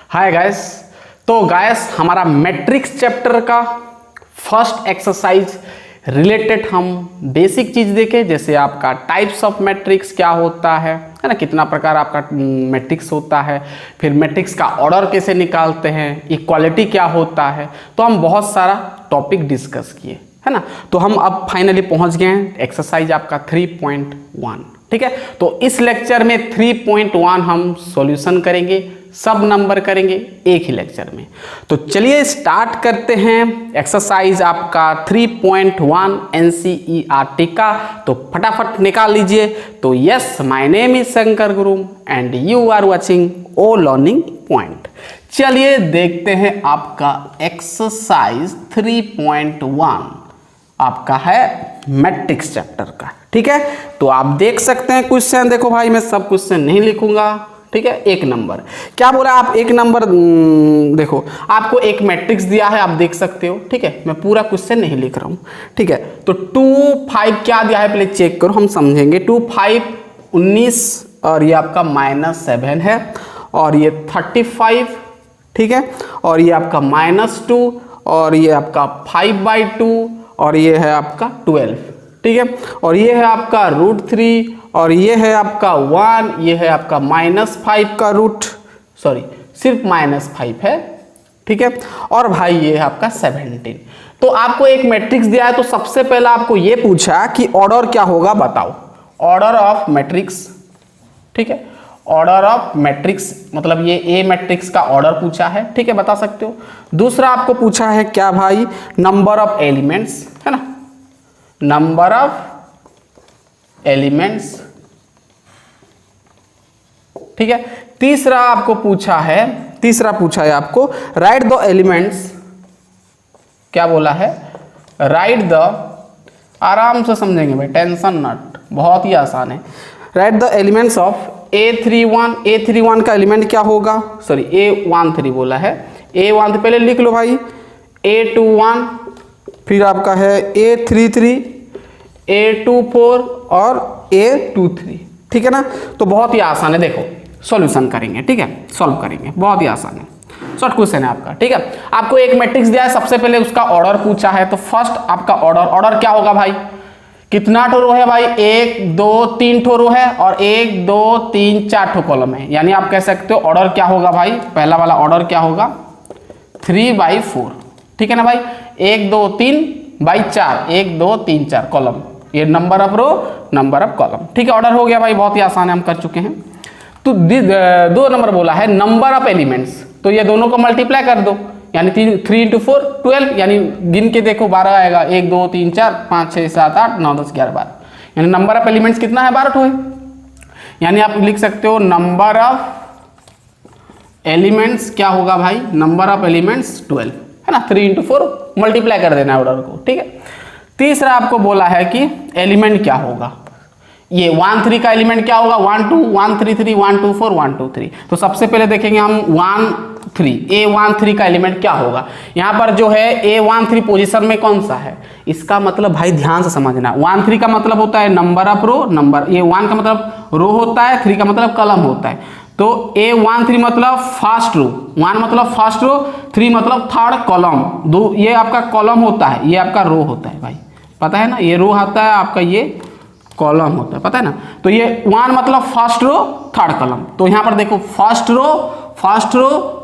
Hi guys. तो guys हमारा matrix chapter का फर्स्ट एक्सरसाइज रिलेटेड हम बेसिक चीज़ देखें, जैसे आपका टाइप्स ऑफ मैट्रिक्स क्या होता है ना, कितना प्रकार आपका मैट्रिक्स होता है, फिर मैट्रिक्स का ऑर्डर कैसे निकालते हैं, इक्वालिटी क्या होता है। तो हम बहुत सारा टॉपिक डिस्कस किए है ना। तो हम अब फाइनली पहुंच गए हैं एक्सरसाइज आपका 3.1। ठीक है, तो इस लेक्चर में 3.1 हम सॉल्यूशन करेंगे, सब नंबर करेंगे एक ही लेक्चर में। तो चलिए स्टार्ट करते हैं एक्सरसाइज आपका 3.1 NCERT का। तो फटाफट निकाल लीजिए। तो yes, my name is Shankar Guru and you are watching O learning point. चलिए देखते हैं आपका एक्सरसाइज 3.1 आपका है मैट्रिक्स चैप्टर का। ठीक है, तो आप देख सकते हैं क्वेश्चन। देखो भाई, मैं सब क्वेश्चन नहीं लिखूंगा। ठीक है, एक नंबर क्या बोला आप, एक नंबर देखो आपको एक मैट्रिक्स दिया है, आप देख सकते हो। ठीक है, मैं पूरा क्वेश्चन नहीं लिख रहा हूं। ठीक है, तो 2 5 क्या दिया है पहले चेक करो, हम समझेंगे। 2 5 19 और ये आपका -7 है, और ये 35। ठीक है, और ये आपका -2, और ये आपका 5/2, और ये है आपका 12। ठीक है, और ये है आपका √3, और ये है आपका 1, ये है आपका -5 का रूट, सॉरी सिर्फ -5 है। ठीक है, और भाई ये है आपका 17। तो आपको एक मैट्रिक्स दिया है, तो सबसे पहला आपको ये पूछा कि ऑर्डर क्या होगा, बताओ ऑर्डर ऑफ मैट्रिक्स। ठीक है, ऑर्डर ऑफ मैट्रिक्स मतलब ये ए मैट्रिक्स का ऑर्डर पूछा है। ठीक है, बता सकते हो। दूसरा आपको पूछा है क्या भाई, नंबर ऑफ एलिमेंट्स, है ना, नंबर ऑफ एलिमेंट्स। ठीक है, तीसरा आपको पूछा है, आपको राइट द एलिमेंट्स। क्या बोला है, राइट द, आराम से समझेंगे भाई, टेंशन नट, बहुत ही आसान है। Right the elements of A31 का एलिमेंट क्या होगा, सॉरी A13 बोला है, A13 पहले लिख लो भाई, A21, फिर आपका है A33, A24 और A23। ठीक है ना, तो बहुत ही आसान है। देखो सॉल्यूशन करेंगे, ठीक है, सॉल्व करेंगे, बहुत ही आसान है, शॉर्ट क्वेश्चन है आपका। ठीक है, आपको एक मैट्रिक्स दिया है, सबसे पहले उसका ऑर्डर पूछा है। तो फर्स्ट आपका ऑर्डर क्या होगा भाई, कितना ठो रो है भाई, 1 2 3 ठो रो है, और 1 2 3 4 ठो कॉलम है। यानी आप कह सकते हो ऑर्डर क्या होगा भाई, पहला वाला ऑर्डर क्या होगा, 3/4। ठीक है ना भाई, 1 2 3/4, 1 2 3 4 कॉलम, ये number of row, number of column. ठीक है, ऑर्डर हो गया भाई, बहुत ही आसान है, हम कर चुके हैं। तो 2 नंबर बोला है नंबर ऑफ एलिमेंट्स, तो ये दोनों को मल्टीप्लाई कर दो, यानी 3 × 4 12, यानी गिन के देखो 12 आएगा, 1 2 3 4 5 6 7 8 9 10 11 12, यानी नंबर ऑफ एलिमेंट्स कितना है, 12 ठो है। यानी आप लिख सकते हो नंबर ऑफ एलिमेंट्स क्या होगा भाई, नंबर ऑफ एलिमेंट्स 12, है ना। 3 × 4 मल्टीप्लाई कर देना ऑर्डर को। ठीक है, तीसरा आपको बोला है कि एलिमेंट क्या होगा, ये 1 3 का एलिमेंट क्या होगा, 1 2 1 3 3 1 2 4 1 2 3। तो सबसे पहले देखेंगे हम 1 3, A13 का एलिमेंट क्या होगा। यहाँ पर जो है A13 पोजीशन में कौन सा है, इसका मतलब भाई ध्यान से समझना, 1 3 का मतलब होता है नंबर ऑफ रो, नंबर, ये 1 का मतलब रो होता है, 3 का मतलब कॉलम होता है। तो A13 मतलब फर्स्ट रो, 1 मतलब फर्स्ट रो, 3 मतलब थर्ड कॉलम, दो ये आपका कॉलम होता है, ये आपका रो होता है भाई, पता है ना, ये रो आता है आपका, ये कॉलम होता है, पता है ना। तो ये 1 मतलब फर्स्ट रो थर्ड कॉलम, तो यहाँ पर देखो फर्स्ट रो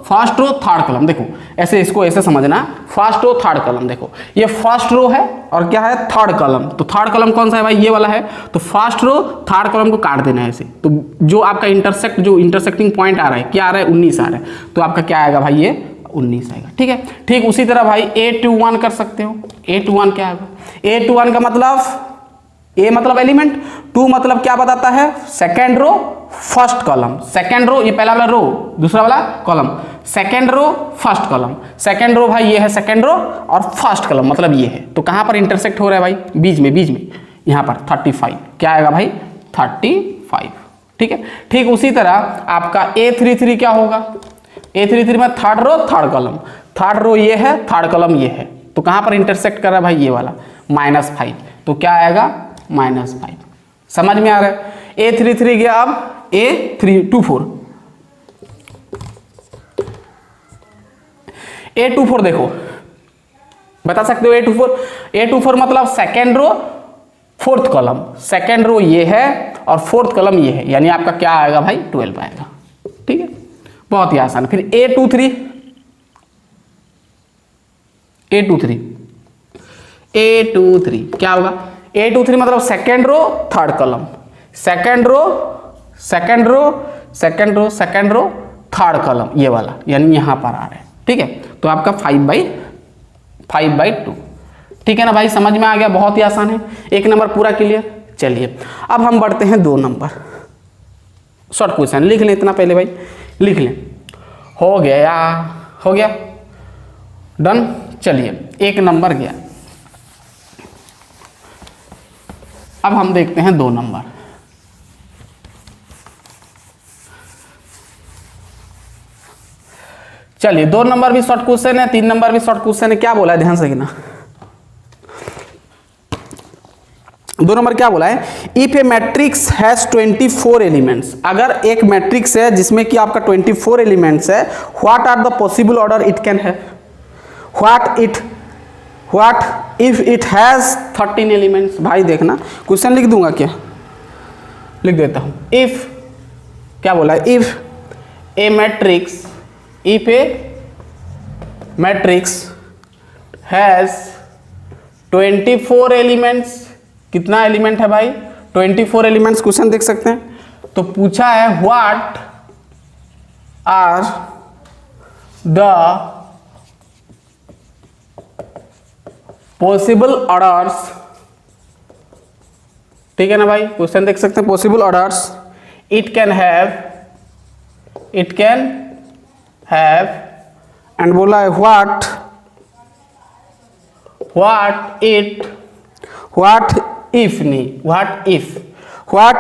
थर्ड कॉलम, देखो ऐसे, इसको ऐसे समझना, फर्स्ट रो थर्ड कॉलम। देखो ये फर्स्ट रो है और क्या है, थर्ड कॉलम। तो थर्ड कॉलम कौन सा है भाई, ये वाला है। तो फर्स्ट रो थर्ड कॉलम को काट देना है ऐसे, तो जो आपका इंटरसेक्टिंग पॉइंट आ रहा है, क्या आ रहा है, 19 आ रहा है, तो आपका क्या आएगा भाई, ये 19 आएगा। ठीक है, ठीक उसी तरह भाई A21 कर सकते हो। A21 क्या आएगा, A21 का मतलब, A मतलब एलिमेंट, 2 मतलब क्या बताता है, second row first column, second row, ये पहला वाला रो, दूसरा वाला column, second row first column, second row भाई ये है सेकेंड रो, और फर्स्ट कॉलम मतलब ये है। तो कहां पर इंटरसेक्ट हो रहा है भाई, बीच में यहां पर 35, क्या आएगा भाई 35। ठीक है, ठीक उसी तरह आपका A33 क्या होगा, A33 में third row third column, third row ये है, थर्ड कॉलम ये है, तो कहां पर इंटरसेक्ट कर रहा है भाई, ये वाला -5, तो क्या आएगा -5। समझ में आ रहा है। A33 गया, अब A324, A24 देखो, बता सकते हो A24? A24 मतलब second row fourth column, second row ये है और फोर्थ कॉलम ये है, यानी आपका क्या आएगा भाई 12 आएगा। ठीक है, बहुत ही आसान। फिर A23, क्या होगा? A23 मतलब second row third column, second row second row second row second row third column, ये वाला, यानी यहां पर आ रहा है। ठीक है, तो आपका 5/2। ठीक है ना भाई, समझ में आ गया? बहुत ही आसान है, एक नंबर पूरा क्लियर। चलिए अब हम बढ़ते हैं 2 नंबर। शॉर्ट क्वेश्चन लिख लें, इतना पहले भाई लिख लें। हो गया डन। चलिए 1 नंबर गया। अब हम देखते हैं 2 नंबर। चलिए 2 नंबर भी शॉर्ट क्वेश्चन है, 3 नंबर भी शॉर्ट क्वेश्चन है। क्या बोला है, ध्यान से देखना। 2 नंबर क्या बोला है? If A matrix has 24 elements, अगर एक मैट्रिक्स है जिसमें कि आपका 24 एलिमेंट्स है, what are the possible order it can have? What if it has 13 elements? भाई देखना, क्वेश्चन लिख दूंगा क्या, लिख देता हूं। इफ, क्या बोला है? If A matrix has 24 elements, कितना एलिमेंट है भाई? 24 एलिमेंट्स। क्वेश्चन देख सकते हैं, तो पूछा है what are the possible orders. ठीक है ना भाई, क्वेश्चन देख सकते हैं, possible orders it can have and बोला है what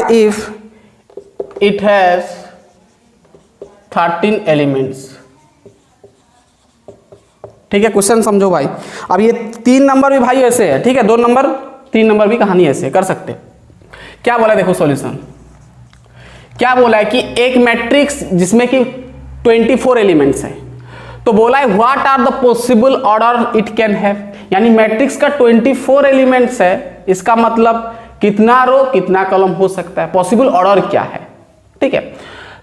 if it has 13 elements. ठीक है, क्वेश्चन समझो भाई। अब ये 3 नंबर भी भाई ऐसे है, ठीक है, 2 नंबर 3 नंबर भी कहानी ऐसे कर सकते। क्या बोला देखो सॉल्यूशन, क्या बोला है कि एक मैट्रिक्स जिसमें कि 24 एलिमेंट्स है, तो बोला है what are the possible order it can have, यानी मैट्रिक्स का 24 एलिमेंट्स है, इसका मतलब कितना रो कितना कॉलम हो सकता है, पॉसिबल ऑर्डर क्या है। ठीक है,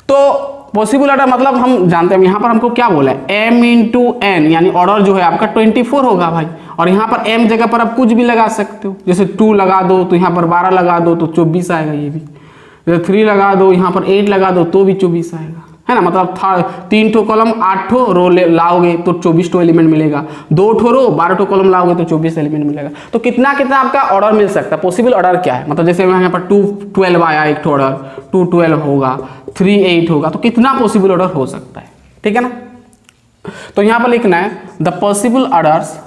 तो पॉसिबल ऑर्डर मतलब हम जानते हैं, यहां पर हमको क्या बोला है, m इंटू n, यानी ऑर्डर जो है आपका 24 होगा भाई। और यहाँ पर m जगह पर आप कुछ भी लगा सकते हो, जैसे 2 लगा दो तो यहाँ पर 12 लगा दो तो 24 आएगा, ये भी जैसे 3 लगा दो, यहाँ पर 8 लगा दो तो भी 24 आएगा, है ना। मतलब 3 ठो कॉलम 8 ठो रो लाओगे तो 24 ठो एलिमेंट मिलेगा, 2 ठो रो 12 ठो कॉलम लाओगे तो 24 एलिमेंट मिलेगा। तो कितना आपका ऑर्डर मिल सकता है, पॉसिबल ऑर्डर क्या है, मतलब जैसे यहाँ पर 2 12 आया एक ठो ऑर्डर, 2 12 होगा, 3 8 होगा, तो कितना पॉसिबल ऑर्डर हो सकता है। ठीक है ना, तो यहाँ पर लिखना है the possible orders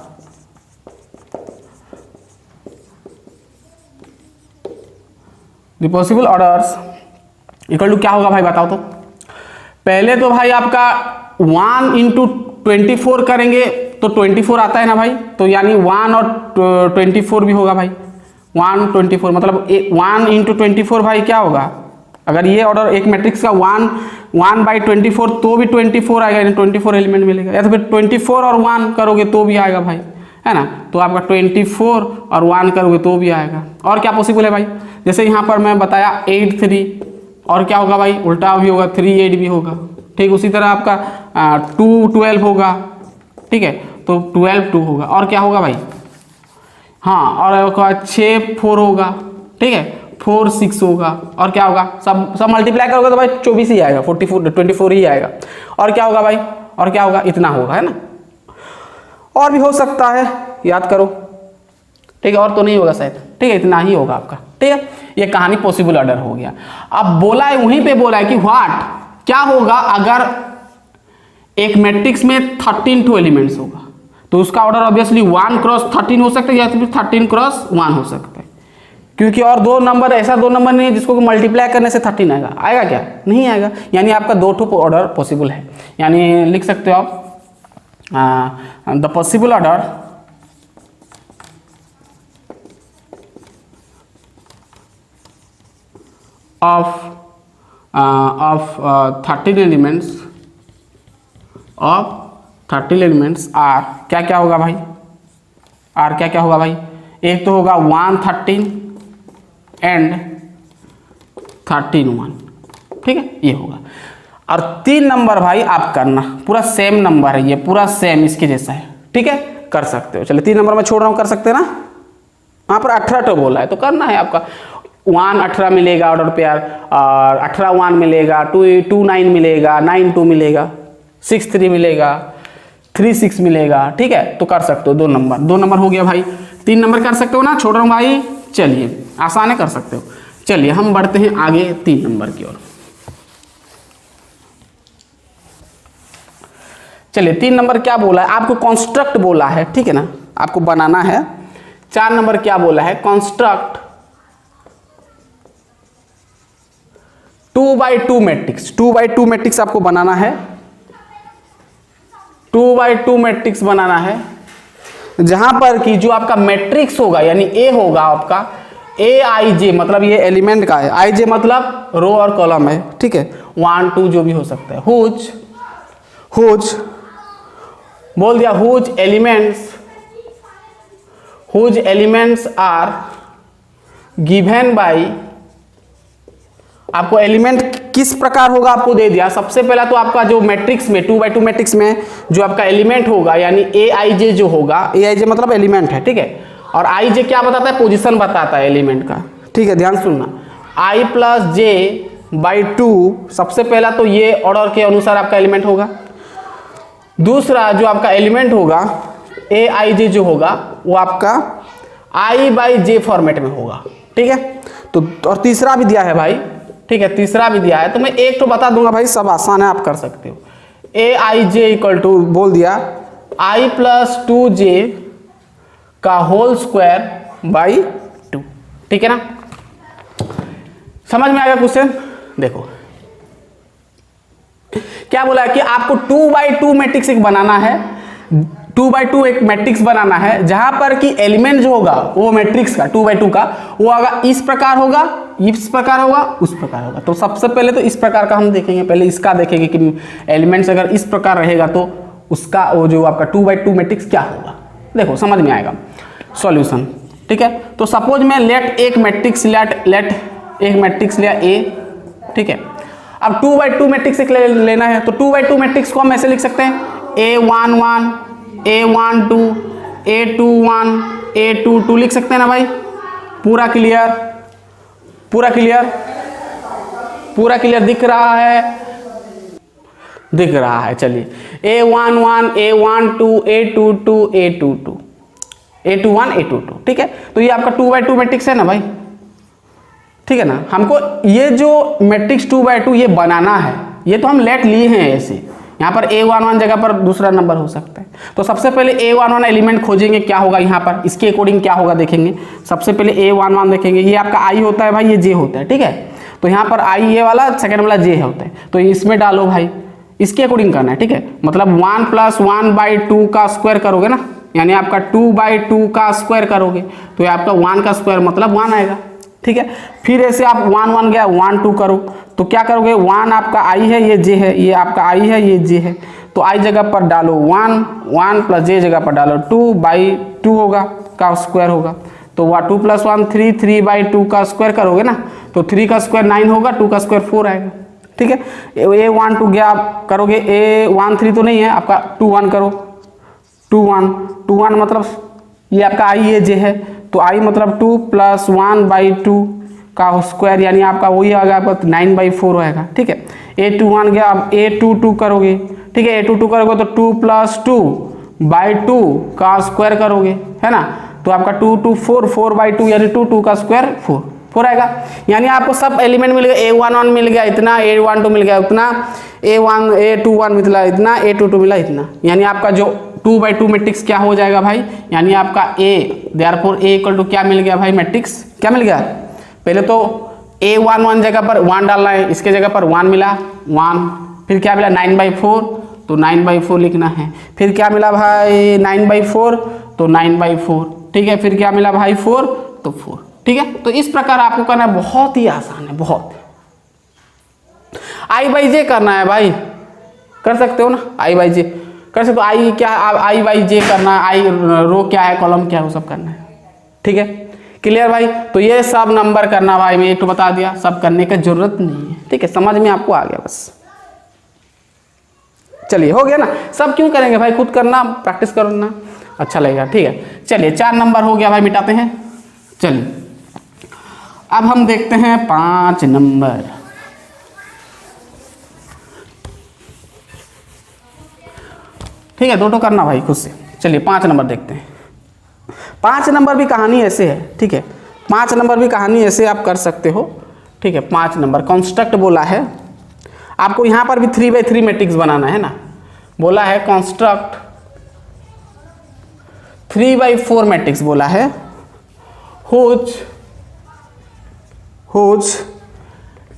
equal to क्या होगा भाई, बताओ तो। पहले तो भाई आपका 1 इंटू 24 करेंगे तो 24 आता है ना भाई, तो यानी 1 और 24 भी होगा भाई, 1 24 मतलब 1 इंटू 24 भाई क्या होगा, अगर ये ऑर्डर एक मैट्रिक्स का 1/24 तो भी 24 आएगा, यानी 24 एलिमेंट मिलेगा, या तो फिर 24 और 1 करोगे तो भी आएगा भाई, है ना। तो आपका 24 और 1 करोगे तो भी आएगा। और क्या पॉसिबल है भाई, जैसे यहाँ पर मैं बताया 8 3, और क्या होगा भाई, उल्टा भी होगा, 3 8 भी होगा। ठीक, उसी तरह आपका 2 12 होगा, ठीक है, तो 12 2 होगा। और क्या होगा भाई, हाँ, और 6 4 होगा, ठीक है, 4 6 होगा। और क्या होगा, सब मल्टीप्लाई करोगे तो भाई 24 ही आएगा, 24 ही आएगा। और क्या होगा भाई, और क्या होगा, इतना होगा, है ना। और भी हो सकता है, याद करो, ठीक है, और तो नहीं होगा शायद, ठीक है, इतना ही होगा आपका। ठीक है, ये कहानी पॉसिबल ऑर्डर हो गया। अब बोला है, वहीं पे बोला है कि व्हाट, क्या होगा अगर एक मैट्रिक्स में 13 टू एलिमेंट्स होगा, तो उसका ऑर्डर ऑब्वियसली 1 क्रॉस 13 हो सकता है, या फिर 13 क्रॉस 1 हो सकता है, क्योंकि और 2 नंबर, ऐसा 2 नंबर नहीं है जिसको मल्टीप्लाई करने से 13 आएगा क्या, नहीं आएगा, यानी आपका 2 ठो ऑर्डर पॉसिबल है। यानी लिख सकते हो आप the possible order of 13 elements of 13 elements are क्या क्या होगा भाई, आर क्या क्या होगा भाई, एक तो होगा 113 एंड 13 1, ठीक है ये होगा। और 3 नंबर भाई आप करना, पूरा सेम नंबर है ये, पूरा सेम इसके जैसा है, ठीक है कर सकते हो। चलिए 3 नंबर में छोड़ रहा हूँ, कर सकते हैं ना। वहाँ पर 18 तो बोला है तो करना है आपका। 1 18 मिलेगा ऑर्डर पेयर, और 18 1 मिलेगा, 2 9 मिलेगा, 9 2 मिलेगा, 6 3 मिलेगा, 3 6 मिलेगा, ठीक है तो कर सकते हो। 2 नंबर हो गया भाई। 3 नंबर कर सकते हो ना, छोड़ रहा हूँ भाई। चलिए आसान है, कर सकते हो। चलिए हम बढ़ते हैं आगे 3 नंबर की ओर। चलिए 3 नंबर क्या बोला है आपको, कॉन्स्ट्रक्ट बोला है, ठीक है ना, आपको बनाना है। 4 नंबर क्या बोला है, construct 2x2 matrix. 2x2 matrix आपको बनाना है, 2x2 मैट्रिक्स बनाना है, जहां पर कि जो आपका मैट्रिक्स होगा यानी ए होगा आपका ए आई जे, मतलब ये एलिमेंट का है, आई जे मतलब रो और कॉलम है, ठीक है 1 2 जो भी हो सकता है। हुज बोल दिया, whose elements are given by, आपको एलिमेंट किस प्रकार होगा आपको दे दिया। सबसे पहला तो आपका जो मैट्रिक्स में 2x2 मैट्रिक्स में जो आपका एलिमेंट होगा यानी ए आई जे जो होगा, ए आई जे मतलब एलिमेंट है, ठीक है, और आई जे क्या बताता है, पोजीशन बताता है एलिमेंट का, ठीक है ध्यान सुनना। i प्लस जे बाई 2, सबसे पहला तो ये ऑर्डर के अनुसार आपका एलिमेंट होगा। दूसरा जो आपका एलिमेंट होगा ए आई जे जो होगा वो आपका i बाई जे फॉर्मेट में होगा, ठीक है। तो और तीसरा भी दिया है भाई, ठीक है तीसरा भी दिया है, तो मैं एक तो बता दूंगा भाई, सब आसान है आप कर सकते हो। ए आई जे इक्वल टू बोल दिया i प्लस 2j का होल स्क्वायर बाई 2, ठीक है ना। समझ में आएगा क्वेश्चन। देखो क्या बोला है कि आपको 2x2 मैट्रिक्स एक बनाना है, 2x2 एक मैट्रिक्स बनाना है, जहां पर कि एलिमेंट जो होगा वो मैट्रिक्स का 2x2 का वो अगर इस प्रकार होगा, इस प्रकार होगा, उस प्रकार होगा। तो सबसे पहले तो इस प्रकार का हम देखेंगे, पहले इसका देखेंगे कि एलिमेंट्स अगर इस प्रकार रहेगा तो उसका वो जो आपका 2x2 मैट्रिक्स क्या होगा। देखो समझ में आएगा सॉल्यूशन, ठीक है। तो सपोज में लेट एक मैट्रिक्स लिया ए, ठीक है। अब 2x2 मैट्रिक्स लेना है, तो 2x2 मैट्रिक्स को हम ऐसे लिख सकते हैं A11 A12 A21 A22 लिख सकते हैं ना भाई। पूरा क्लियर दिख रहा है, चलिए A11 A12 A22 A22 A21 A22, ठीक है। तो ये आपका 2x2 मैट्रिक्स है ना भाई, ठीक है ना। हमको ये जो मैट्रिक्स 2x2 ये बनाना है, ये तो हम लेट लिए हैं ऐसे, यहाँ पर A11 जगह पर दूसरा नंबर हो सकता है। तो सबसे पहले A11 एलिमेंट खोजेंगे, क्या होगा यहाँ पर, इसके अकॉर्डिंग क्या होगा देखेंगे। सबसे पहले A11 देखेंगे, ये आपका I होता है भाई, ये J होता है, ठीक है। तो यहाँ पर I ये वाला, सेकेंड वाला J होता है, तो इसमें डालो भाई, इसके अकॉर्डिंग करना है, ठीक है। मतलब 1 प्लस 1/2 का स्क्वायर करोगे ना, यानी आपका 2/2 का स्क्वायर करोगे तो ये आपका 1 का स्क्वायर मतलब 1 आएगा, ठीक है। फिर ऐसे आप 1 1 गया 1 2 करो, तो क्या करोगे, 1 आपका I है, ये J है, ये आपका I है, ये J है, तो I जगह पर डालो 1 प्लस J जगह पर डालो 2/2 होगा का स्क्वायर होगा। तो 2 प्लस 1 3/2 का स्क्वायर करोगे ना, तो 3 का स्क्वायर 9 होगा, 2 का स्क्वायर 4 आएगा, ठीक है। A1 2 गया आप करोगे, A1 3 तो नहीं है आपका, 2 1 करो, 2 1 मतलब ये आपका I ये J है, तो I मतलब 2 प्लस 1/2 का स्क्वायर यानी आपका वही आएगा, आपका 9/4 आएगा, ठीक है। A21 गया, अब A22 करोगे, ठीक है। A22 करोगे तो 2 प्लस 2/2 का स्क्वायर करोगे, है ना, तो आपका 2 2 4/2 यानी 2 का स्क्वायर 4 आएगा। यानी आपको सब एलिमेंट मिल गया, A11 मिल गया इतना, A12 मिल गया उतना, A21 मिला इतना, A22 मिला इतना, यानी आपका जो 2x2 मैट्रिक्स क्या हो जाएगा भाई, यानी आपका A, therefore A equal to क्या मिल गया भाई, मैट्रिक्स क्या मिल गया। पहले तो A11 जगह पर 1 डालना है, इसके जगह पर 1 मिला 1, फिर क्या मिला 9/4, तो 9/4 लिखना है। फिर क्या मिला भाई 9/4, तो 9/4, ठीक है। फिर क्या मिला भाई 4, तो 4, ठीक है। तो इस प्रकार आपको करना है, बहुत ही आसान है, बहुत। I/J करना है भाई, कर सकते हो ना I/J। कर सकते हो। आई क्या, आई बाई जे करना, आई रो क्या है, कॉलम क्या है, वो सब करना है। ठीक है, क्लियर भाई। तो ये सब नंबर करना भाई, मैं एक तो बता दिया, सब करने का जरूरत नहीं है। ठीक है, समझ में आपको आ गया बस। चलिए हो गया ना। सब क्यों करेंगे भाई, खुद करना, प्रैक्टिस करना अच्छा लगेगा। ठीक है, चलिए 4 नंबर हो गया भाई, मिटाते हैं। चलिए अब हम देखते हैं 5 नंबर। ठीक है, दो करना भाई खुद से। चलिए 5 नंबर देखते हैं। 5 नंबर भी कहानी ऐसे है। ठीक है, 5 नंबर भी कहानी ऐसे आप कर सकते हो। ठीक है, 5 नंबर कंस्ट्रक्ट बोला है आपको, यहाँ पर भी 3x3 मैट्रिक्स बनाना है ना। बोला है कंस्ट्रक्ट 3x4 मैट्रिक्स बोला है, हुज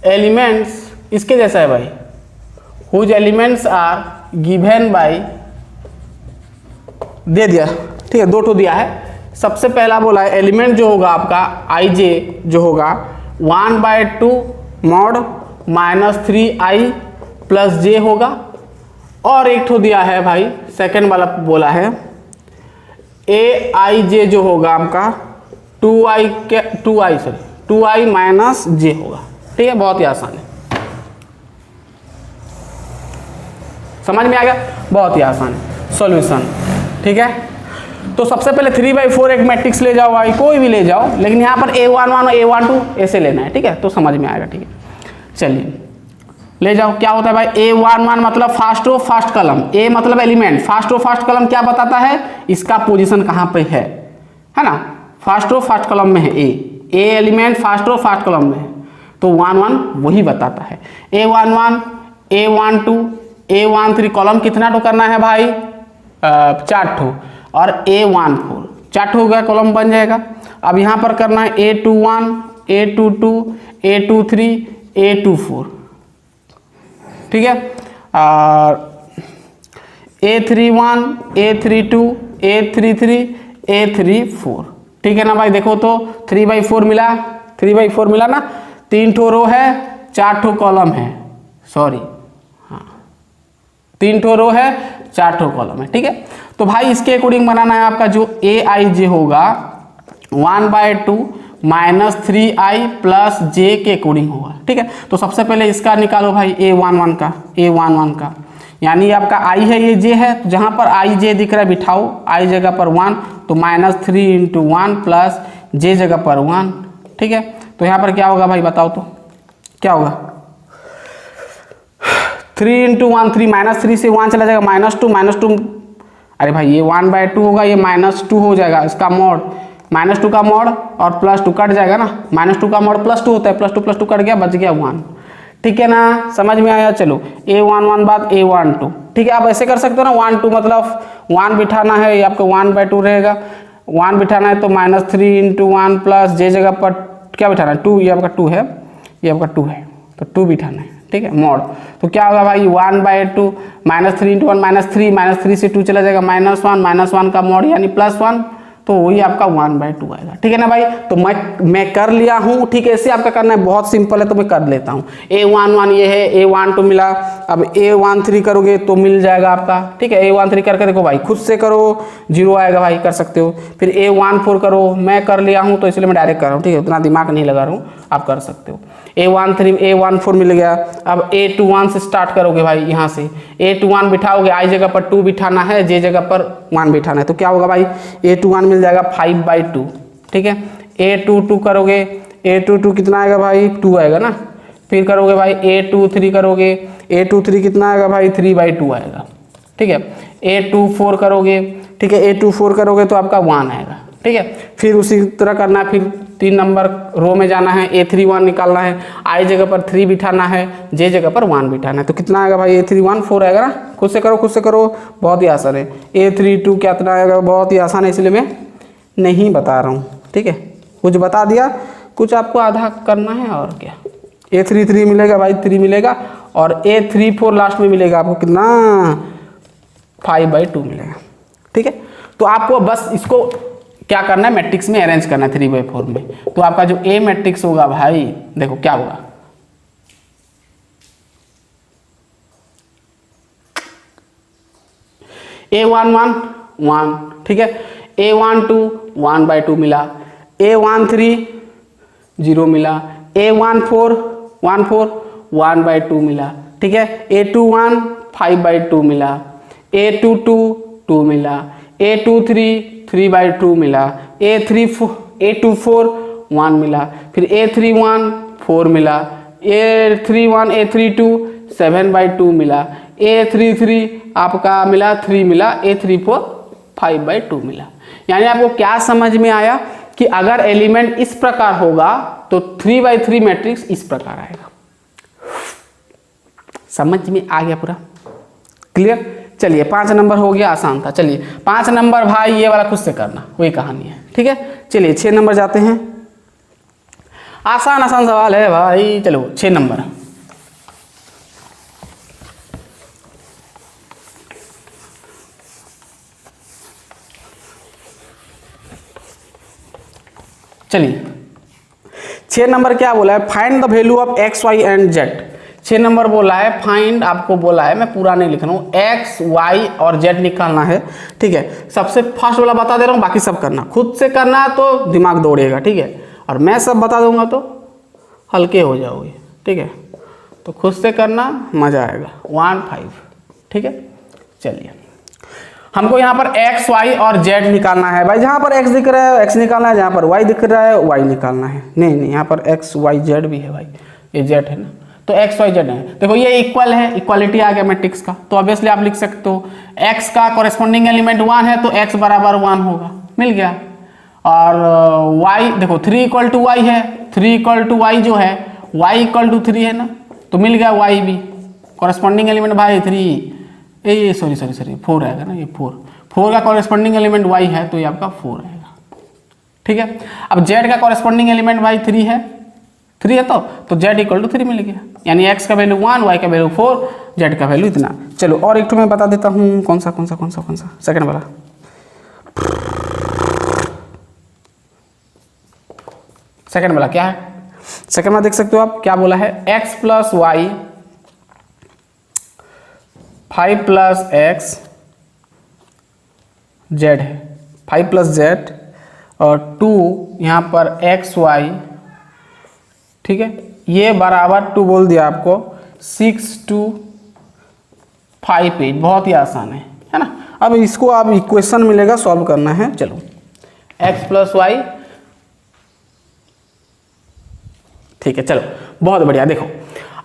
एलिमेंट्स, इसके जैसा है भाई, whose elements are given by, दे दिया। ठीक है, 2 ठो दिया है। सबसे पहला बोला है एलिमेंट जो होगा आपका आई जे जो होगा 1/2 मॉड -3i प्लस जे होगा। और एक ठो दिया है भाई, सेकंड वाला बोला है ए आई जे जो होगा आपका 2i माइनस जे होगा। ठीक है, बहुत ही आसान है, समझ में आ गया, बहुत ही आसान है सॉल्यूशन। ठीक है, तो सबसे पहले 3/4 एक मैट्रिक्स ले जाओ भाई, कोई भी ले जाओ, लेकिन यहाँ पर A11 A12 ऐसे लेना है। ठीक है, तो समझ में आएगा। ठीक है, चलिए ले जाओ। क्या होता है भाई, A11 मतलब फास्ट रो फर्स्ट कलम, A मतलब एलिमेंट, फास्ट रो फर्स्ट कलम क्या बताता है, इसका पोजीशन कहाँ पे है ना। फर्स्ट रो फर्स्ट कलम में है A element first row first column में है, तो 11 वही बताता है। A11 A12 A13 कॉलम कितना टो करना है भाई, 4 ठो, और A14 4 ठो हो गया, कॉलम बन जाएगा। अब यहाँ पर करना है A21 A22 A23 A24। ठीक है, और A31 A32 A33 A34। ठीक है ना भाई, देखो तो 3/4 मिला, 3/4 मिला ना। 3 ठो रो है 4 ठो कॉलम है, सॉरी हाँ 3 ठो रो है 4 ठो कॉलम है। ठीक है, तो भाई इसके अकॉर्डिंग बनाना है आपका जो AIJ होगा 1/2 -3i प्लस जे के अकॉर्डिंग होगा। ठीक है, तो सबसे पहले इसका निकालो भाई A11 का, यानी आपका i है, ये j है, जहाँ पर i j दिख रहा है बिठाओ, i जगह पर 1, तो -3 × 1 प्लस j जगह पर 1। ठीक है, तो यहाँ पर क्या होगा भाई बताओ तो, क्या होगा 3 × 1 3, -3 से 1 चला जाएगा -2, अरे भाई ये 1/2 होगा, ये -2 हो जाएगा, इसका मॉड -2 का मॉड और +2 कट जाएगा ना, -2 का मॉड +2 होता है, +2 कट गया, बच गया 1। ठीक है ना, समझ में आया। चलो A11 बाद A12। ठीक है, आप ऐसे कर सकते हो ना, 1 2 मतलब 1 बिठाना है, ये आपका 1/2 रहेगा, 1 बिठाना है तो -3 × 1 प्लस जे जगह पर क्या बिठाना है 2, ये आपका 2 है, ये आपका 2 है, तो 2 बिठाना है। ठीक है, मॉड तो क्या होगा भाई 1/2 -3 × 1 -3 से 2 चला जाएगा -1 का मॉड यानी +1, तो वही आपका 1/2 आएगा। ठीक है ना भाई, तो मैं कर लिया हूँ। ठीक है, ऐसे आपका करना है, बहुत सिंपल है, तो मैं कर लेता हूँ। A11 ये है, A12 मिला, अब A13 करोगे तो मिल जाएगा आपका। ठीक है, A13 करके देखो भाई, खुद से करो 0 आएगा भाई, कर सकते हो। फिर A14 करो, मैं कर लिया हूँ तो इसलिए मैं डायरेक्ट कर रहा हूँ। ठीक है, उतना दिमाग नहीं लगा रहा हूँ, आप कर सकते हो। A13 A14 मिल गया। अब A21 से स्टार्ट करोगे भाई, यहाँ से A21 बिठाओगे, i जगह पर 2 बिठाना है, j जगह पर 1 बिठाना है, तो क्या होगा भाई A21 मिल जाएगा 5/2। ठीक है, A22 करोगे, A22 कितना आएगा भाई 2 आएगा ना। फिर करोगे भाई A23 करोगे, A23 कितना आएगा भाई 3/2 आएगा। ठीक है, A24 करोगे, ठीक है A24 करोगे तो आपका 1 आएगा। ठीक है, फिर उसी तरह करना है, फिर 3 नंबर रो में जाना है, A31 निकालना है, i जगह पर 3 बिठाना है, j जगह पर 1 बिठाना है, तो कितना आएगा भाई A31 4 आएगा ना। खुद से करो, बहुत ही आसान है। A32 कितना आएगा, बहुत ही आसान है, इसलिए मैं नहीं बता रहा हूँ। ठीक है, कुछ बता दिया, कुछ आपको आधा करना है और क्या। A33 मिलेगा भाई 3 मिलेगा, और A34 लास्ट में मिलेगा आपको कितना 5/2 मिलेगा। ठीक है, तो आपको बस इसको क्या करना है, मैट्रिक्स में अरेंज करना है 3/4 में। तो आपका जो A मैट्रिक्स होगा भाई, देखो क्या होगा, A11 1, ठीक है। A12 1/2 मिला, A13 0 मिला, A14 1/2 मिला, ठीक है। A21 5/2 मिला, A22 2 मिला, A23 3/2 मिला, A24 1 मिला, फिर A31 4 मिला, A31 A32 7/2 मिला, A33 आपका मिला 3 मिला, A34 5/2 मिला। यानी आपको क्या समझ में आया कि अगर एलिमेंट इस प्रकार होगा तो 3/3 मैट्रिक्स इस प्रकार आएगा। समझ में आ गया पूरा क्लियर। चलिए 5 नंबर हो गया, आसान था। चलिए 5 नंबर भाई ये वाला खुद से करना, वही कहानी है, ठीक है। चलिए 6 नंबर जाते हैं। आसान आसान सवाल है भाई। चलो 6 नंबर, चलिए 6 नंबर क्या बोला है, find the value of x y and z. 6 number बोला है फाइंड, आपको बोला है, मैं पूरा नहीं लिख रहा हूँ, एक्स वाई और जेड निकालना है, ठीक है। सबसे फर्स्ट वाला बता दे रहा हूँ, बाकी सब करना, खुद से करना है तो दिमाग दौड़ेगा, ठीक है। और मैं सब बता दूंगा तो हल्के हो जाओगे, ठीक है। तो खुद से करना, मजा आएगा। 1 5, ठीक है। चलिए हमको यहाँ पर एक्स वाई और जेड निकालना है भाई। जहाँ पर एक्स दिख रहा है एक्स निकालना है, जहाँ पर वाई दिख रहा है वाई निकालना है। नहीं यहाँ पर एक्स वाई जेड भी है भाई, ये जेड है ना, तो एक्स वाई जेड है। देखो ये इक्वल है, इक्वालिटी आ गया मैट्रिक्स का, तो ऑब्वियसली आप लिख सकते हो एक्स का कॉरेस्पॉन्डिंग एलिमेंट 1 है तो एक्स बराबर 1 होगा, मिल गया। और वाई देखो 3 = वाई है, 3 = वाई जो है, वाई = 3 है ना, तो मिल गया वाई भी कॉरेस्पॉन्डिंग एलिमेंट भाई 3, ये सॉरी 4 आएगा ना, ये 4 का कॉरेस्पॉन्डिंग एलिमेंट वाई है तो ये आपका 4 आएगा, ठीक है। अब जेड का कॉरेस्पॉन्डिंग एलिमेंट भाई 3 है, 3 है तो जेड = 3 मिल गया। यानी एक्स का वैल्यू 1, वाई का वैल्यू 4, जेड का वैल्यू इतना। चलो और एक तो मैं बता देता हूँ, कौन सा सेकंड वाला, सेकंड वाला क्या है, सेकंड वाला देख सकते हो आप, क्या बोला है, x + y 5 + x z है, 5 + z और 2 यहाँ पर x y, ठीक है। ये बराबर 2 बोल दिया आपको, 6 2 5 8, बहुत ही आसान है ना। अब इसको आप इक्वेशन मिलेगा, सॉल्व करना है। चलो x + y, ठीक है। चलो बहुत बढ़िया। देखो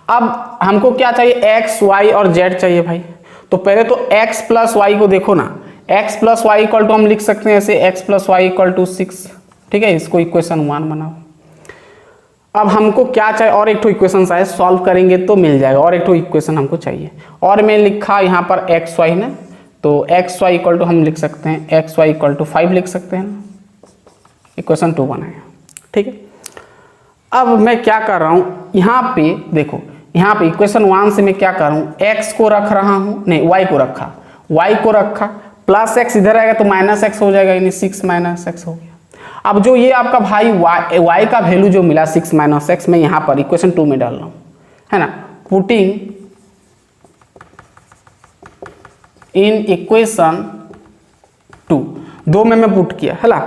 अब हमको क्या चाहिए, x y और z चाहिए भाई। तो पहले तो x + y को देखो ना, x + y = हम लिख सकते हैं ऐसे, x + y = 6, ठीक है। इसको इक्वेशन 1 बनाओ। अब हमको क्या चाहिए, और एक तो इक्वेशन है, सॉल्व करेंगे तो मिल जाएगा, और एक तो इक्वेशन हमको चाहिए। और मैं लिखा यहाँ पर एक्स वाई ना, तो एक्स वाई = हम लिख सकते हैं एक्स वाई = 5 लिख सकते हैं ना, इक्वेशन 2 बनाएगा, ठीक है। अब मैं क्या कर रहा हूँ, यहाँ पे देखो, यहाँ पे इक्वेशन 1 से मैं क्या कर रहा हूँ, x को रख रहा हूँ, नहीं y को रखा, y को रखा, प्लस x इधर आएगा तो -x हो जाएगा, यानी 6 - x हो गया। अब जो ये आपका भाई y का वैल्यू जो मिला 6 - x, मैं यहाँ पर इक्वेशन 2 में डाल रहा हूँ, है ना। पुटिंग इन इक्वेशन 2, 2 में मैं पुट किया है ना,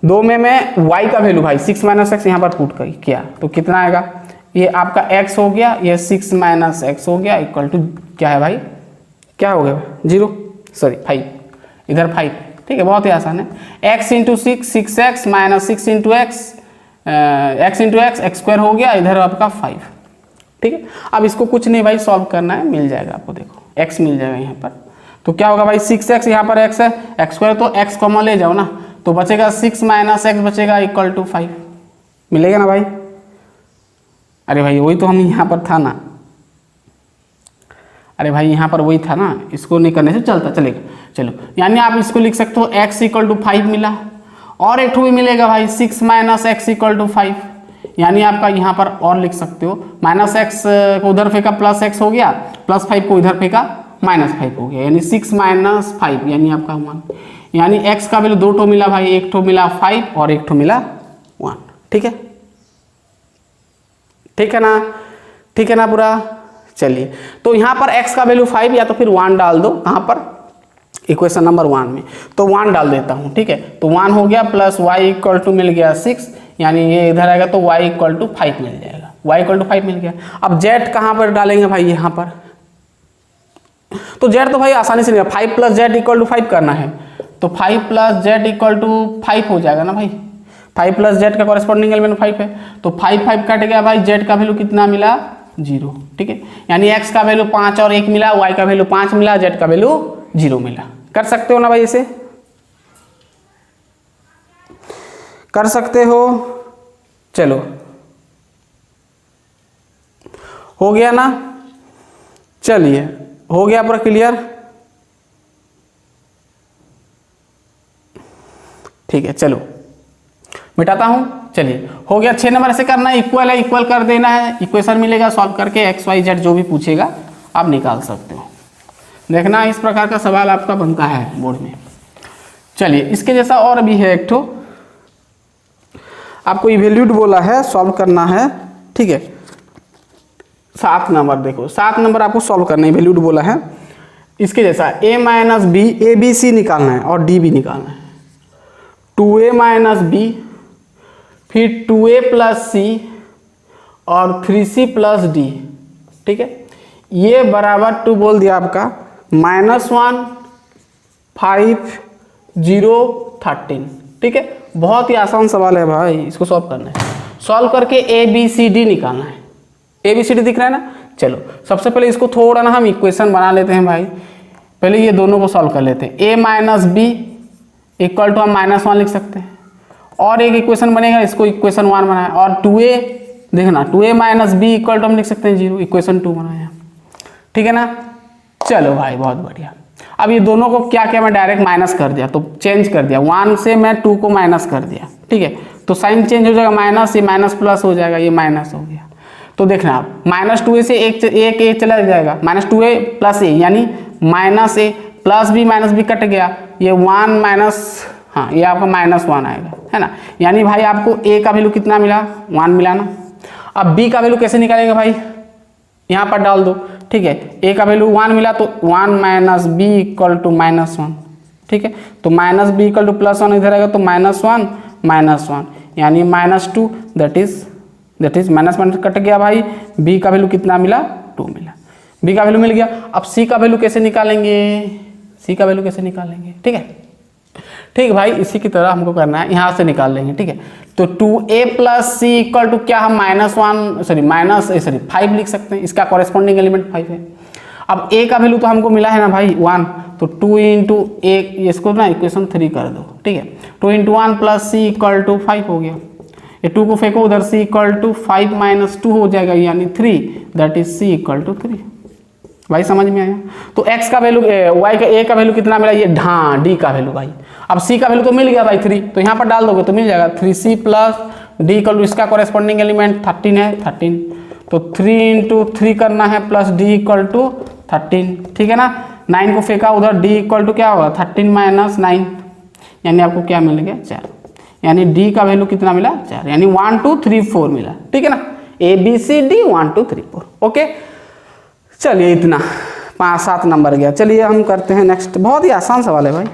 2 में मैं y का वैल्यू भाई 6 - x यहाँ पर पुट किया, तो कितना आएगा, ये आपका x हो गया, ये 6 - x हो गया, इक्वल टू क्या है भाई, क्या हो गया 0, सॉरी 5, इधर 5, ठीक है। बहुत ही आसान है, x × 6 6x - 6 × x, x × x x² हो गया, इधर आपका 5, ठीक है। अब इसको कुछ नहीं भाई सॉल्व करना है, मिल जाएगा आपको, देखो x मिल जाएगा यहाँ पर, तो क्या होगा भाई 6x, यहाँ पर x है, x² तो x कॉमन ले जाओ ना, तो बचेगा 6 - x बचेगा, इक्वल टू 5 मिलेगा ना भाई। अरे भाई वही तो हम यहाँ पर था ना, अरे भाई यहाँ पर वही था ना, इसको नहीं करने से चलेगा। चलो यानी आप इसको लिख सकते हो x = 5 मिला, और एक भी मिलेगा भाई 6 - x = 5, यानी आपका यहाँ पर और लिख सकते हो, -x को उधर फेंका +x हो गया, +5 को इधर फेंका -5 हो गया, यानी 6 - 5, यानी आपका 1, यानी x का वैल्यू 2 मिला भाई, एक ठो मिला 5 और एक ठो मिला 1, ठीक है, ठीक है ना, ठीक है ना पूरा। चलिए तो यहाँ पर x का वैल्यू 5 या तो फिर 1 डाल दो, कहाँ पर इक्वेशन नंबर 1 में, तो 1 डाल देता हूँ, ठीक है। तो 1 हो गया प्लस वाई इक्वल टू मिल गया 6, यानी ये इधर आएगा तो y इक्वल टू 5 मिल जाएगा, y इक्वल टू 5 मिल गया। अब z कहाँ पर डालेंगे भाई, यहाँ पर। तो z तो भाई आसानी से नहीं, 5 प्लस जेड इक्वल टू 5 करना है, तो 5 प्लस जेड इक्वल टू 5 हो जाएगा ना भाई। 5 प्लस जेड का कॉरेस्पॉन्डिंग एलिमेंट 5 है, तो 5 कट गया भाई, जेड का वैल्यू कितना मिला 0, ठीक है। यानी x का वैल्यू 5 और 1 मिला, y का वैल्यू 5 मिला, z का वैल्यू 0 मिला। कर सकते हो ना भाई, इसे कर सकते हो। चलो हो गया ना, चलिए हो गया पूरा क्लियर, ठीक है। चलो मिटाता हूं, चलिए हो गया। 6 नंबर ऐसे करना है, इक्वल है, इक्वल कर देना है, इक्वेशन मिलेगा, सॉल्व करके एक्स वाई जेड जो भी पूछेगा आप निकाल सकते हो। देखना इस प्रकार का सवाल आपका बनता है बोर्ड में। चलिए इसके जैसा और भी है एक ठो, आपको इवेल्यूट बोला है, सॉल्व करना है, ठीक है। 7 नंबर देखो, 7 नंबर आपको सॉल्व करना है, इवेल्यूट बोला है। इसके जैसा a minus b, a b c निकालना है और d भी निकालना है। 2a माइनस बी, फिर 2a प्लस सी और 3c प्लस डी, ठीक है। ये बराबर 2 बोल दिया आपका, -1 5 0 13, ठीक है। बहुत ही आसान सवाल है भाई, इसको सॉल्व करना है। सॉल्व करके ए बी सी डी निकालना है। ए बी सी डी दिख रहा है ना। चलो सबसे पहले इसको थोड़ा ना हम इक्वेशन बना लेते हैं भाई, पहले ये दोनों को सॉल्व कर लेते हैं। a minus b equal to हम -1 लिख सकते हैं, और एक इक्वेशन बनेगा, इसको इक्वेशन 1 बनाया, और 2a देखना 2a minus b equal to हम लिख सकते हैं 0, इक्वेशन 2 बनाया, ठीक है ना। चलो भाई बहुत बढ़िया। अब ये दोनों को क्या किया, मैं डायरेक्ट माइनस कर दिया, तो चेंज कर दिया, 1 से मैं 2 को माइनस कर दिया, ठीक है। तो साइन चेंज हो जाएगा, माइनस, ये माइनस प्लस हो जाएगा, ये माइनस हो गया। तो देखना आप -2a से एक ए चला जाएगा, -2a प्लस ए, यानी -a प्लस बी कट गया, ये 1 माइनस, हाँ ये आपका -1 आएगा, है ना। यानी भाई आपको a का वैल्यू कितना मिला, 1 मिला ना। अब b का वैल्यू कैसे निकालेंगे भाई, यहाँ पर डाल दो, ठीक है। a का वैल्यू 1 मिला, तो 1 माइनस बी इक्वल टू -1, ठीक है। तो माइनस बी इक्वल टू +1 इधर आएगा, तो -1 यानी -2, दैट इज -1 कट गया भाई। b का वैल्यू कितना मिला, 2 मिला, b का वैल्यू मिल गया। अब c का वैल्यू कैसे निकालेंगे, c का वैल्यू कैसे निकालेंगे, ठीक है। ठीक भाई, इसी की तरह हमको करना है, यहाँ से निकाल लेंगे, ठीक है। तो 2a plus c equal to क्या, हम -5 लिख सकते हैं, इसका कॉरेस्पॉन्डिंग एलिमेंट 5 है। अब a का वैल्यू तो हमको मिला है ना भाई 1, तो 2 इंटू ए, इसको ना इक्वेशन 3 कर दो, ठीक है। 2 into 1 plus c equal to 5 हो गया, ये 2 को फेंको उधर, c इक्वल टू 5 माइनस 2 हो जाएगा, यानी 3, that is c equal to 3। भाई समझ में आया। तो x का वैल्यू, y का a का वैल्यू कितना मिला, ये d का वैल्यू भाई। अब c का वैल्यू तो मिल गया भाई 3, तो यहाँ पर डाल दोगे तो मिल जाएगा 3c plus d equal to, इसका कॉरेस्पॉन्डिंग एलिमेंट 13 है, 13, तो 3 इंटू 3 करना है प्लस d इक्वल टू 13, ठीक है ना। 9 को फेंका उधर, d इक्वल टू क्या होगा 13 माइनस 9, यानी आपको क्या मिल गया 4, यानी d का वैल्यू कितना मिला 4, यानी 1 2 3 4 मिला, ठीक है ना। ABCD 1 2 3 4, okay. चलिए इतना 5-7 नंबर गया। चलिए हम करते हैं नेक्स्ट, बहुत ही आसान सवाल है भाई।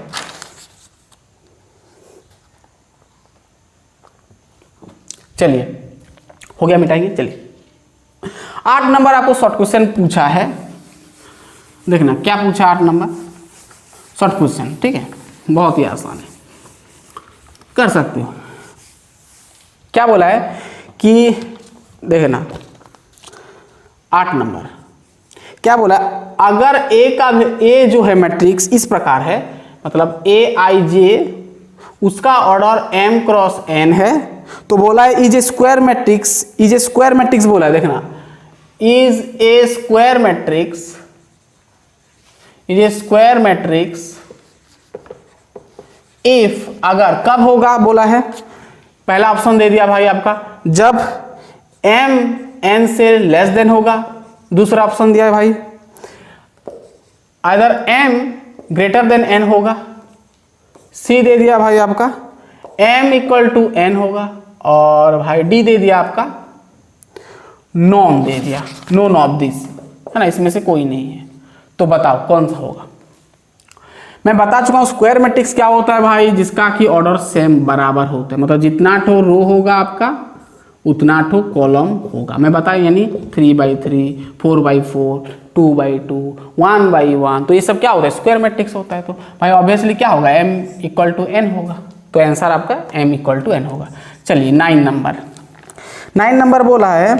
चलिए हो गया, मिटाएंगे। चलिए 8 नंबर आपको शॉर्ट क्वेश्चन पूछा है, देखना क्या पूछा 8 नंबर शॉर्ट क्वेश्चन, ठीक है। बहुत ही आसान है, कर सकते हो। क्या बोला है कि देखना 8 नंबर क्या बोला, अगर ए जो है मैट्रिक्स इस प्रकार है, मतलब AIJ उसका ऑर्डर m क्रॉस n है, तो बोला है इज ए स्क्वायर मैट्रिक्स बोला है। देखना is a square matrix if, अगर कब होगा बोला है, पहला ऑप्शन दे दिया भाई आपका, जब m n से लेस देन होगा। दूसरा ऑप्शन दिया है भाई अगर m ग्रेटर देन n होगा। c दे दिया भाई आपका m इक्वल टू n होगा, और भाई d दे दिया आपका नॉन दे दिया, नॉन ऑफ दिस, है ना, इसमें से कोई नहीं है। तो बताओ कौन सा होगा। मैं बता चुका हूँ स्क्वायर मैट्रिक्स क्या होता है भाई, जिसका कि ऑर्डर सेम बराबर होता है, मतलब जितना ठो रो होगा आपका उतना ठो कॉलम होगा। मैं बताया यानी 3/3, 4/4, 2/2, 1/1, तो ये सब क्या होता है स्क्वायर मैट्रिक्स होता है। तो भाई ऑब्वियसली क्या होगा m = n होगा, तो आंसर आपका m = n होगा। चलिए 9 नंबर बोला है,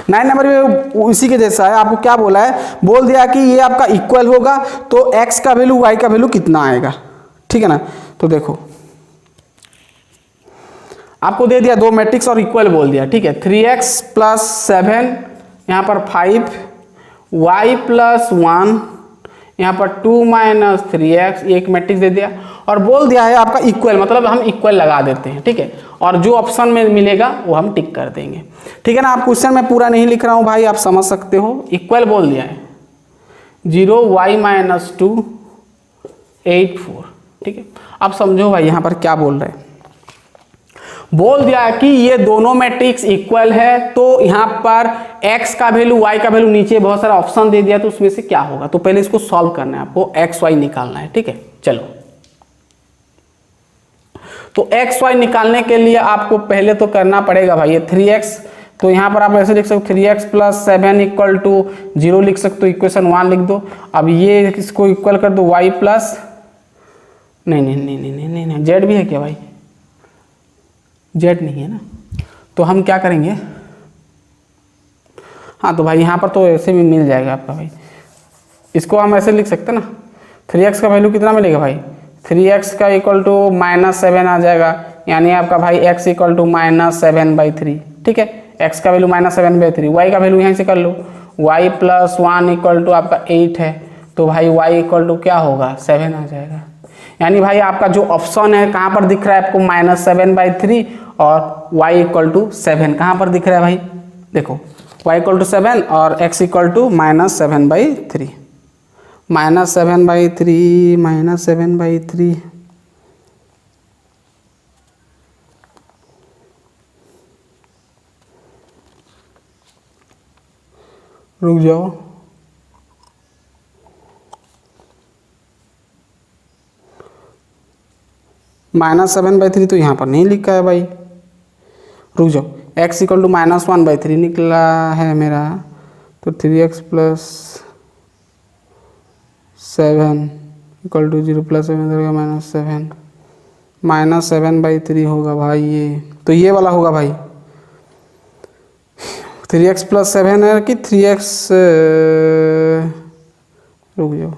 9 नंबर में उसी के जैसा है। आपको क्या बोला है, बोल दिया कि ये आपका इक्वल होगा तो x का वैल्यू y का वैल्यू कितना आएगा, ठीक है ना। तो देखो आपको दे दिया दो मैट्रिक्स और इक्वल बोल दिया, ठीक है। 3x + 7 यहाँ पर 5, y + 1 यहाँ पर 2 - 3x, एक मैट्रिक्स दे दिया और बोल दिया है आपका इक्वल, मतलब हम इक्वल लगा देते हैं, ठीक है। और जो ऑप्शन में मिलेगा वो हम टिक कर देंगे, ठीक है ना। आप क्वेश्चन में पूरा नहीं लिख रहा हूँ भाई, आप समझ सकते हो। इक्वल बोल दिया है 0 y - 2 8 4, ठीक है। अब समझो भाई यहाँ पर क्या बोल रहे हैं, बोल दिया है कि ये दोनों मैट्रिक्स इक्वल है, तो यहाँ पर x का वैल्यू y का वैल्यू, नीचे बहुत सारा ऑप्शन दे दिया, तो उसमें से क्या होगा, तो पहले इसको सॉल्व करना है आपको, x y निकालना है, ठीक है। चलो तो x y निकालने के लिए आपको पहले तो करना पड़ेगा भाई ये 3x, तो यहाँ पर आप ऐसे लिख सकते हो 3x + 7 = 0 लिख सकते हो, इक्वेशन 1 लिख दो। अब ये इसको इक्वल कर दो y प्लस, नहीं z भी है क्या भाई, z नहीं है ना, तो हम क्या करेंगे, हाँ तो भाई यहाँ पर तो ऐसे भी मिल जाएगा आपका भाई, इसको हम ऐसे लिख सकते हैं ना, 3x का वैल्यू कितना मिलेगा भाई, 3x का = -7 आ जाएगा, यानी आपका भाई x = -7/3, ठीक है। x का वैल्यू -7/3, y का वैल्यू यहाँ से कर लो, y + 1 आपका 8 है, तो भाई y क्या होगा 7 आ जाएगा। यानी भाई आपका जो ऑप्शन है कहाँ पर दिख रहा है आपको, -7/3 और y = 7 कहाँ पर दिख रहा है भाई, देखो y = 7 और x = -7/3, -7/3 रुक जाओ, -7/3 तो यहाँ पर नहीं लिखा है भाई, रुक जाओ, x = -1/3 निकला है मेरा, तो 3x + 7 = 0 + 7 -7/3 होगा भाई ये, तो ये वाला होगा भाई, 3x + 7 है कि 3x, रुक जाओ,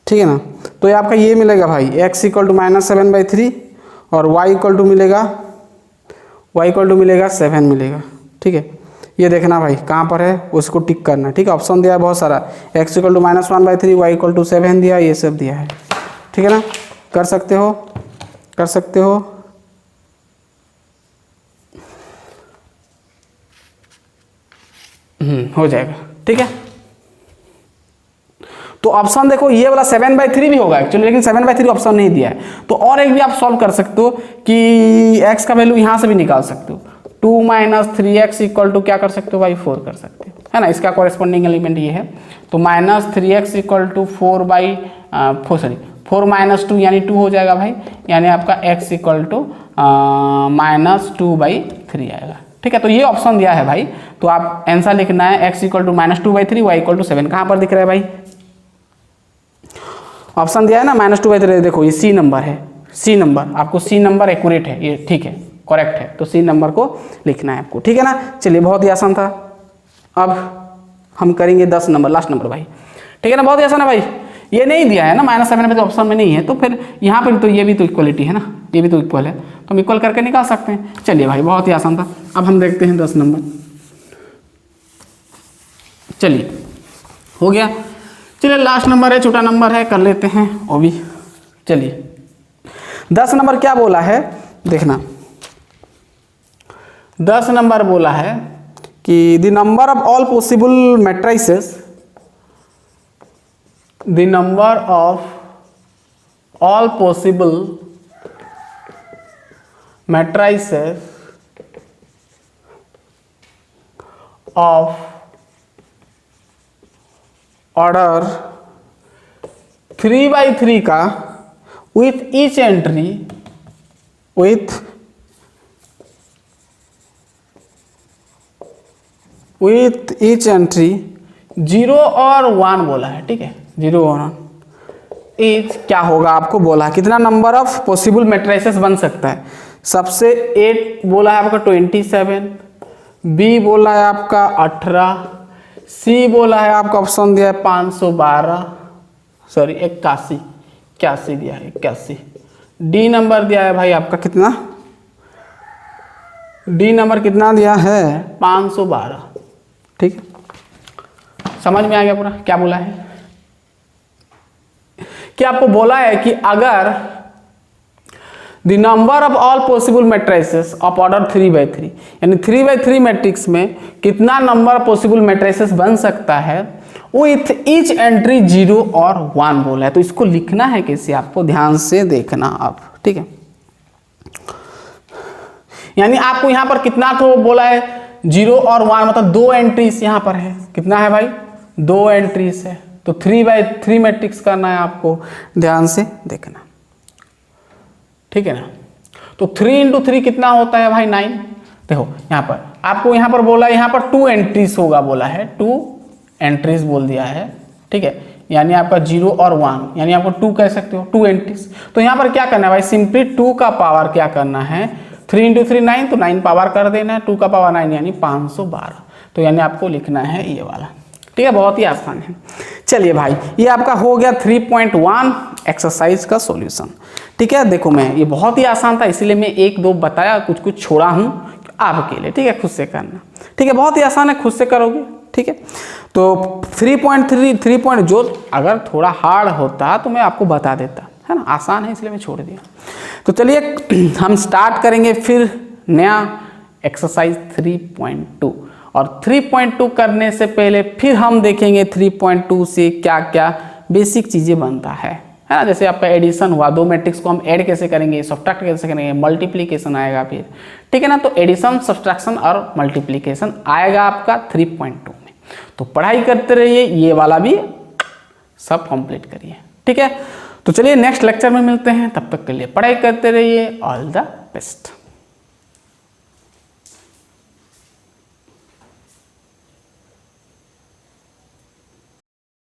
ठीक है ना। तो ये आपका ये मिलेगा भाई, x = -7/3 और y मिलेगा 7 मिलेगा, ठीक है। ये देखना भाई कहाँ पर है, उसको टिक करना, ठीक है। ऑप्शन दिया है बहुत सारा, x = -1/3, y = 7 दिया, ये सब दिया है, ठीक है ना। कर सकते हो, कर सकते हो, हो जाएगा, ठीक है। तो ऑप्शन देखो ये वाला 7/3 भी होगा एक्चुअली, लेकिन 7/3 ऑप्शन नहीं दिया है, तो और एक भी आप सॉल्व कर सकते हो कि x का वैल्यू यहाँ से भी निकाल सकते हो, 2 - 3x = क्या कर सकते हो भाई, 4 कर सकते हो, है ना। इसका कॉरेस्पॉन्डिंग एलिमेंट ये है, तो -3x = 4 - 2 यानी 2 हो जाएगा भाई, यानी आपका x = -2/3 आएगा, ठीक है। तो ये ऑप्शन दिया है भाई, तो आप आंसर लिखना है x = -2/3, y = 7, कहाँ पर दिख रहा है भाई, ऑप्शन दिया है ना -2/3, देखो ये सी नंबर है, सी नंबर, आपको सी नंबर एक्यूरेट है ये, ठीक है, करेक्ट है, तो सी नंबर को लिखना है आपको, ठीक है ना। चलिए बहुत ही आसान था। अब हम करेंगे 10 नंबर, लास्ट नंबर भाई, ठीक है ना। बहुत ही आसान है भाई, ये नहीं दिया है ना -7 पे, तो ऑप्शन में नहीं है, तो फिर यहाँ पर तो ये भी तो इक्वलिटी है ना, ये भी तो इक्वल है, तो हम इक्वल करके निकाल सकते हैं। चलिए भाई बहुत ही आसान था। अब हम देखते हैं 10 नंबर, चलिए हो गया। चलिए लास्ट नंबर है, छोटा नंबर है, कर लेते हैं वो भी। चलिए 10 नंबर क्या बोला है, देखना 10 नंबर बोला है कि the number of all possible matrices, the number of all possible matrices of order 3x3 का with each entry with each entry 0 और 1 बोला है, ठीक है, 0 और 1 इज क्या होगा आपको बोला है, कितना नंबर ऑफ पॉसिबल मैट्रिसेस बन सकता है। सबसे 8 बोला है आपका 27, बी बोला है आपका 18, सी बोला है आपका ऑप्शन दिया है 512, सॉरी 81 दिया है 81, डी नंबर दिया है भाई आपका कितना, डी नंबर कितना दिया है 512, ठीक है, समझ में आ गया पूरा क्या बोला है। कि आपको बोला है कि अगर the number of all possible matrices of order 3x3 यानी 3x3 मैट्रिक्स में कितना नंबर पॉसिबल मैट्रिसेस बन सकता है विथ ईच एंट्री 0 और 1 बोला है। तो इसको लिखना है कैसे आपको ध्यान से देखना आप, ठीक है। यानी आपको यहां पर कितना तो बोला है 0 और 1 मतलब 2 एंट्रीज यहां पर है, कितना है भाई 2 एंट्रीज है, तो 3x3 मैट्रिक्स करना है आपको, ध्यान से देखना, ठीक है ना। तो 3 × 3 कितना होता है भाई 9। देखो यहाँ पर आपको यहाँ पर बोला है यहाँ पर 2 एंट्रीज होगा बोला है, 2 एंट्रीज बोल दिया है, ठीक है, यानी आपका 0 और 1 यानी आपको 2 कह सकते हो 2 एंट्रीज। तो यहाँ पर क्या करना है भाई सिंपली 2 का पावर क्या करना है 3 × 3 9, तो 9 पावर कर देना है, 2 का पावर 9 यानी 512, तो यानी आपको लिखना है ये वाला, ठीक है, बहुत ही आसान है। चलिए भाई ये आपका हो गया 3.1 एक्सरसाइज का सॉल्यूशन, ठीक है। देखो मैं ये बहुत ही आसान था इसलिए मैं 1-2 बताया, कुछ छोड़ा हूँ आपके लिए, ठीक है, खुद से करना, ठीक है, बहुत ही आसान है, खुद से करोगे, ठीक है। तो 3.3 जो अगर थोड़ा हार्ड होता तो मैं आपको बता देता, है ना, आसान है इसलिए मैं छोड़ दिया। तो चलिए हम स्टार्ट करेंगे फिर नया एक्सरसाइज 3.2, और 3.2 करने से पहले फिर हम देखेंगे 3.2 से क्या क्या बेसिक चीज़ें बनता है ना। जैसे आपका एडिशन हुआ, 2 मैट्रिक्स को हम ऐड कैसे करेंगे, सब्ट्रैक्ट कैसे करेंगे, मल्टीप्लिकेशन आएगा फिर, ठीक है ना। तो एडिशन, सब्ट्रैक्शन और मल्टीप्लिकेशन आएगा आपका 3.2 में। तो पढ़ाई करते रहिए, ये वाला भी सब कंप्लीट करिए, ठीक है। तो चलिए नेक्स्ट लेक्चर में मिलते हैं, तब तक के लिए पढ़ाई करते रहिए, ऑल द बेस्ट।